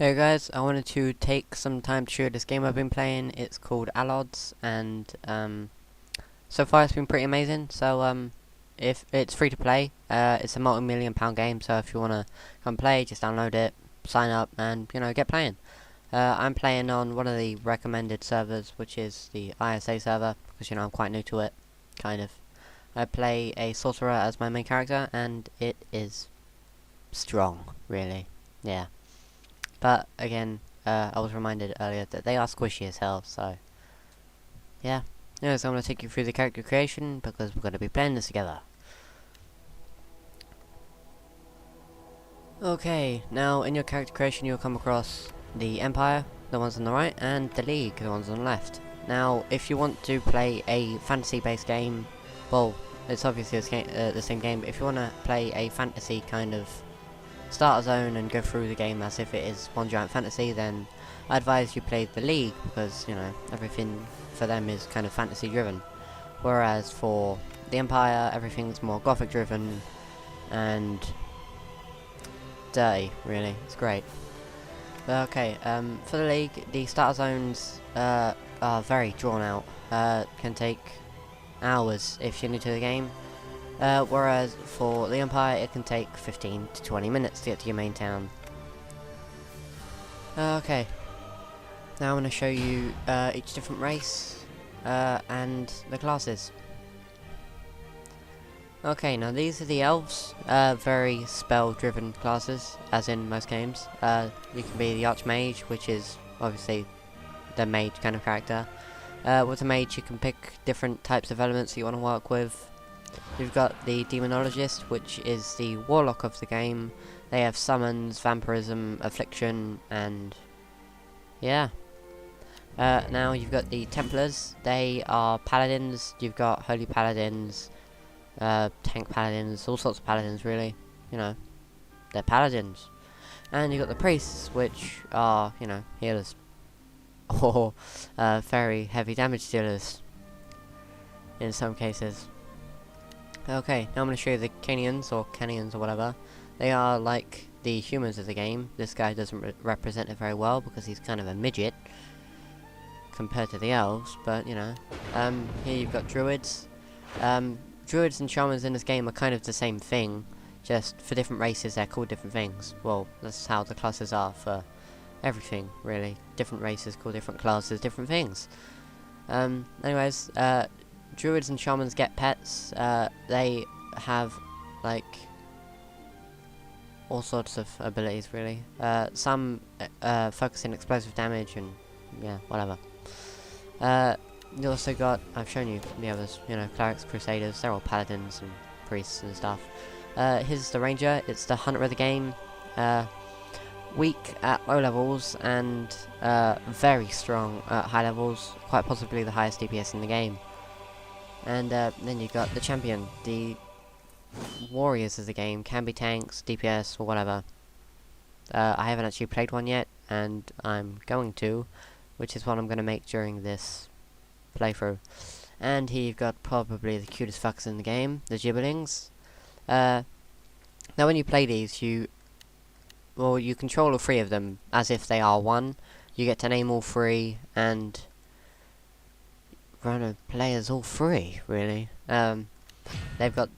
Hey guys, I wanted to take some time to show you this game I've been playing. It's called Allods, and so far it's been pretty amazing. So if it's free to play, it's a multi-million-pound game. So if you wanna come play, just download it, sign up, and get playing. I'm playing on one of the recommended servers, which is the ISA server, because I'm quite new to it, kind of. I play a sorcerer as my main character, and it is strong, really. Yeah. But again, I was reminded earlier that they are squishy as hell, so yeah. Anyways, I'm going to take you through the character creation because we're going to be playing this together. Okay, now in your character creation you'll come across the Empire, the ones on the right, and the League, the ones on the left. Now, if you want to play a fantasy-based game, well, it's obviously the same game, but if you want to play a fantasy kind of start a zone and go through the game as if it is one giant fantasy, then I advise you play the League, because, everything for them is kind of fantasy driven. Whereas for the Empire, everything's more gothic driven and dirty, really. It's great. But okay, for the League, the starter zones are very drawn out. Can take hours if you're new to the game. Whereas for the Empire, it can take 15 to 20 minutes to get to your main town. Okay. Now I'm going to show you each different race and the classes. Okay, now these are the elves. Very spell-driven classes, as in most games. You can be the Archmage, which is obviously the mage kind of character. With the mage, you can pick different types of elements you want to work with. You've got the Demonologist, which is the warlock of the game. They have summons, vampirism, affliction, and yeah. Now you've got the Templars. They are paladins. You've got holy paladins, tank paladins, all sorts of paladins, really. They're paladins. And you've got the priests, which are, healers. Or very heavy damage dealers in some cases. Okay, now I'm going to show you the Canians, or Canians, or whatever. They are like the humans of the game. This guy doesn't represent it very well, because he's kind of a midget compared to the elves, but, here you've got druids. Druids and shamans in this game are kind of the same thing, just for different races they're called different things. Well, that's how the classes are for everything, really. Different races call different classes different things. Anyways, druids and shamans get pets. They have, like, all sorts of abilities, really. Some focus in explosive damage and, yeah, whatever. You also got, I've shown you the others, clerics, crusaders, they're all paladins and priests and stuff. Here's the ranger, it's the hunter of the game. Weak at low levels and very strong at high levels, quite possibly the highest DPS in the game. And then you've got the champion. The warriors of the game can be tanks, DPS, or whatever. I haven't actually played one yet, and I'm going to, which is what I'm going to make during this playthrough. And here you've got probably the cutest fuckers in the game, the gibberlings. Now when you play these, you control all three of them as if they are one. You get to name all three, and run a players all three, really. They've got,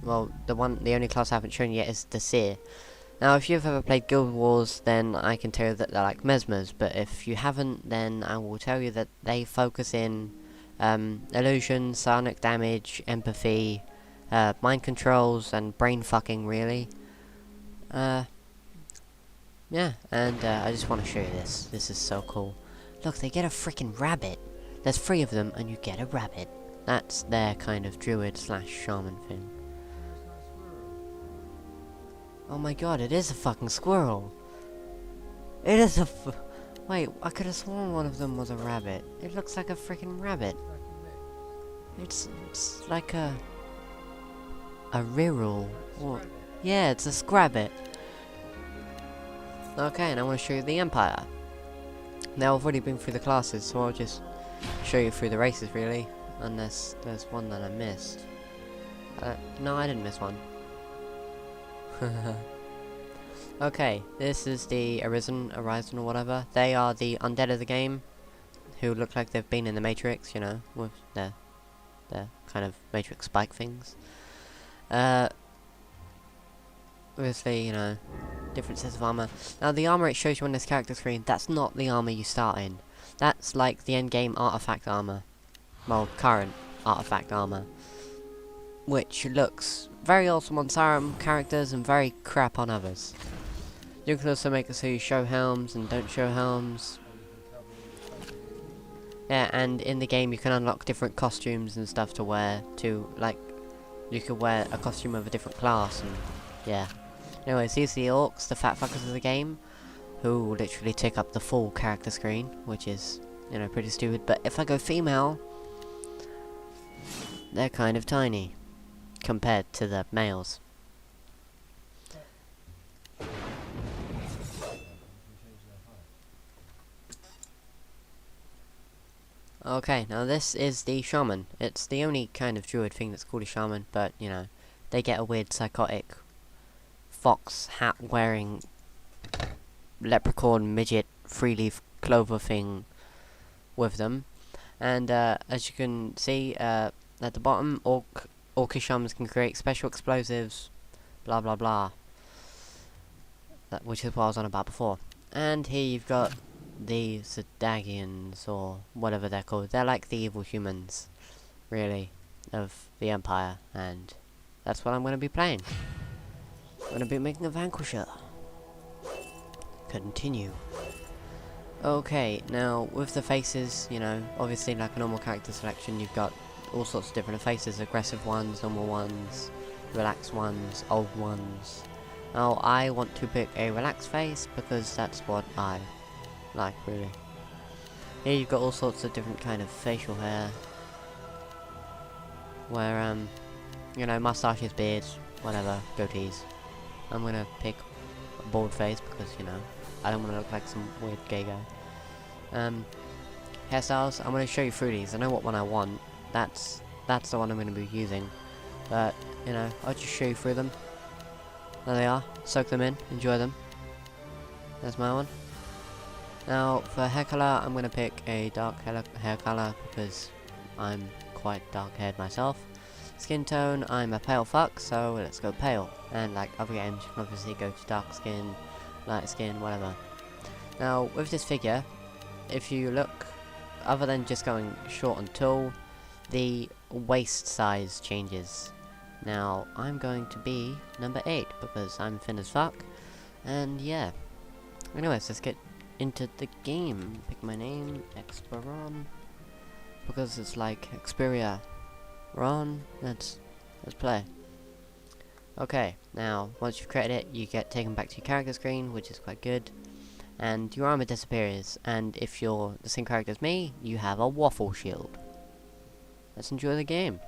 well, the only class I haven't shown yet is the Seer. Now, if you've ever played Guild Wars, then I can tell you that they're like mesmers, but if you haven't, then I will tell you that they focus in illusion, psionic damage, empathy, mind controls, and brain fucking, really. Yeah, and I just want to show you this. This is so cool. Look, they get a freaking rabbit. There's 3 of them, and you get a rabbit. That's their kind of druid/shaman thing. Oh my god, it is a fucking squirrel! It is a wait, I could have sworn one of them was a rabbit. It looks like a freaking rabbit. It's like a riddle. Or yeah, it's a scrabbit. Okay, and I want to show you the Empire. Now, I've already been through the classes, so I'll just show you through the races, really. Unless there's one that I missed. No, I didn't miss one. Okay, this is the Horizon or whatever. They are the undead of the game, who look like they've been in the Matrix, you know, with their kind of Matrix spike things. Obviously, you know, different sets of armor. Now, the armor it shows you on this character screen, that's not the armor you start in. That's like the endgame artifact armor. Well, current artifact armor. Which looks very awesome on some characters and very crap on others. You can also make it so you show helms and don't show helms. Yeah, and in the game you can unlock different costumes and stuff to wear to, like, you could wear a costume of a different class and, yeah. Anyways, these are the orcs, the fat fuckers of the game, who literally take up the full character screen, which is, you know, pretty stupid. But if I go female, they're kind of tiny, compared to the males. Okay, now this is the shaman. It's the only kind of druid thing that's called a shaman, but, you know, they get a weird psychotic fox hat wearing leprechaun midget 3-leaf clover thing with them. And as you can see at the bottom, orcish shamans can create special explosives, blah blah blah. Which is what I was on about before. And here you've got the Zadagians, or whatever they're called. They're like the evil humans, really, of the Empire, and that's what I'm going to be playing. I'm going to be making a Vanquisher. Continue. Okay, now, with the faces, you know, obviously like a normal character selection, you've got all sorts of different faces, aggressive ones, normal ones, relaxed ones, old ones. Now, I want to pick a relaxed face, because that's what I like, really. Here you've got all sorts of different kind of facial hair, where, you know, mustaches, beards, whatever, goatees. I'm gonna pick a bald face, because, you know, I don't want to look like some weird gay guy. Hairstyles, I'm gonna show you through these. I know what one I want. That's the one I'm gonna be using. But, you know, I'll just show you through them. There they are. Soak them in, enjoy them. There's my one. Now, for hair colour, I'm going to pick a dark hair colour because I'm quite dark-haired myself. Skin tone, I'm a pale fuck, so let's go pale. And like other games, you can obviously go to dark skin, light skin, whatever. Now, with this figure, if you look, other than just going short and tall, the waist size changes. Now, I'm going to be number 8 because I'm thin as fuck. And yeah. Anyways, let's get into the game. Pick my name, Xperon, because it's like Xperia. Ron, let's play. Okay, now once you've created it, you get taken back to your character screen, which is quite good. And your armor disappears, and if you're the same character as me, you have a waffle shield. Let's enjoy the game.